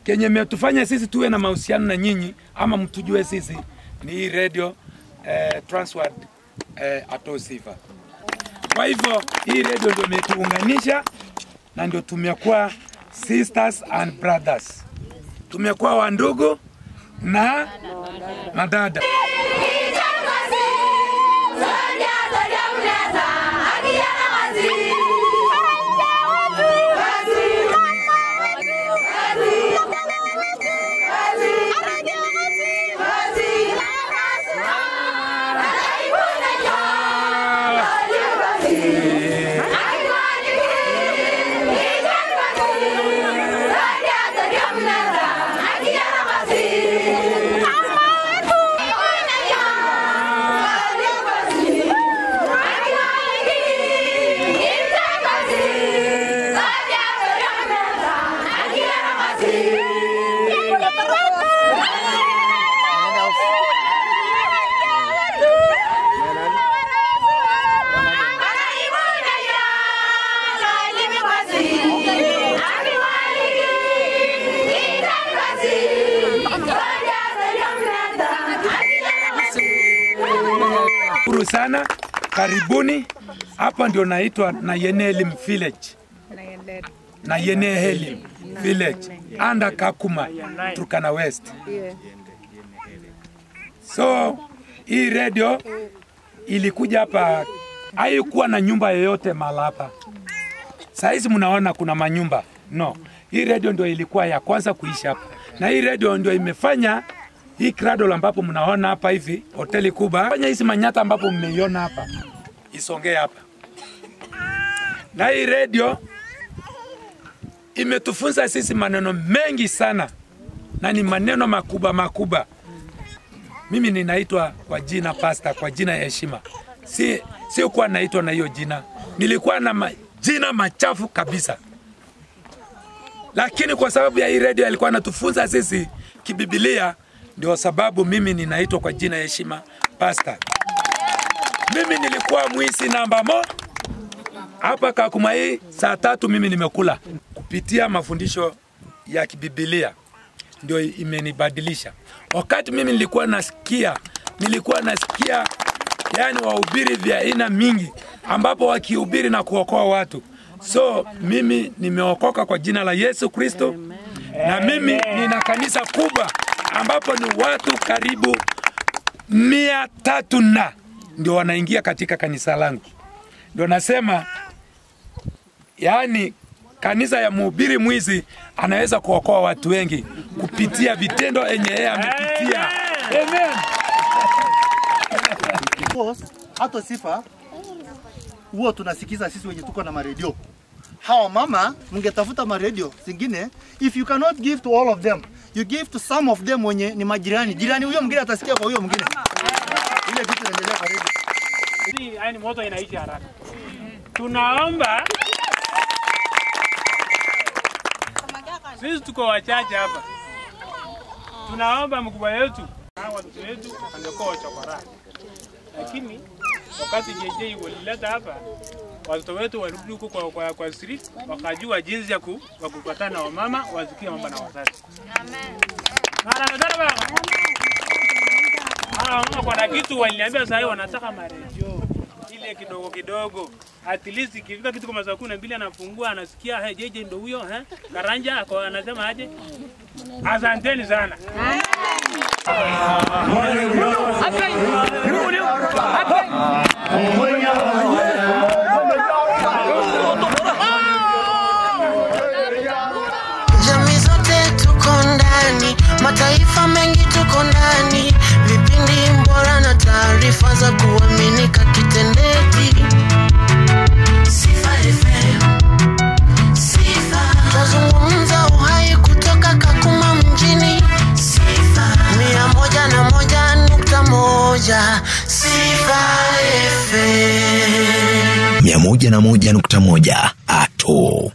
Kenye metufanya sisi tuwe na mahusiano na nyinyi ama mtujue sisi ni hii radio Transworld Atoa Sifa. Kwa hivyo hii radio ndio imetuunganisha na ndio tumekuwa sisters and brothers. Tumekuwa wandugu na dada. Sana, karibuni. Hapa ndio naitwa Nayene Elim Village. Nayene Elim Village under Kakuma, Turkana West. So hii radio ilikuja hapa, haikuwa na nyumba yoyote mahali hapa. Saizi mnaona kuna manyumba. No, hii radio ndio ilikuwa ya kwanza kuishi hapa. Na hii radio ndio imefanya hii cradle ambapo mnaona hapa hivi, hoteli kubwa. Fanya hizi manyata ambapo mmeiona hapa, isongee hapa. Na hii radio imetufunza sisi maneno mengi sana. Na ni maneno makubwa. Mimi ninaitwa kwa jina pastor, kwa jina ya heshima. Sio kuwa naitwa na hiyo jina. Nilikuwa na jina machafu kabisa. Lakini kwa sababu ya hii radio alikuwa anatufunza sisi kibibilia, ndio sababu mimi ninaitwa kwa jina ya heshima pastor. Mimi nilikuwa mwizi namba mo. Hapa Kakuma hii saa 3 mimi nimekula. Kupitia mafundisho ya kibibilia ndio imenibadilisha. Wakati mimi nilikuwa nasikia yani wahubiri vya aina mingi ambapo wakihubiri na kuokoa watu. So mimi nimeokoka kwa jina la Yesu Kristo. Na mimi nina kanisa kubwa ambapo ni watu karibu 300 na ndio wanaingia katika kanisa langu. Ndio nasema yani kanisa ya mhubiri mwizi anaweza kuokoa watu wengi kupitia vitendo yenye yeye amepitia. Amen. Atoa Sifa huwa tunasikiza sisi wenye tuko na maredio. Hawa mama mngetafuta maredio zingine, if you cannot give to all of them, you give to some of them wenye ni majirani. Jirani huyo mwingine atasikia kwa huyo mwingine. Ile vitu inaendelea kwa redio. Hii yani moto inaisha haraka. Tunaomba sisi tuko wachache hapa. Tunaomba mkubwa wetu na watoto wetu angekuwa chakora. Lakini wakati JJ walileta hapa, watoto wetu walirudi huko kwa street, wakajua jinsi ya kupatana na wamama, wasikie mambo na wazazi. Amen. wako na kitu waliniambia sasa wanataka maredio ile kidogo kidogo. At least ikifika kitu kama saa 12 anafungua anasikia jeje ndio huyo Karanja ako anasema aje. Asanteni sana. Jamii zote tuko ndani, mataifa mengi tuko ndani, vipindi bora na taarifa za kuaminika kitendeti. Sifa FM, Sifa tazungumza uhai kutoka Kakuma mjini. Sifa 101.1 Sifa FM 101.1 Ato.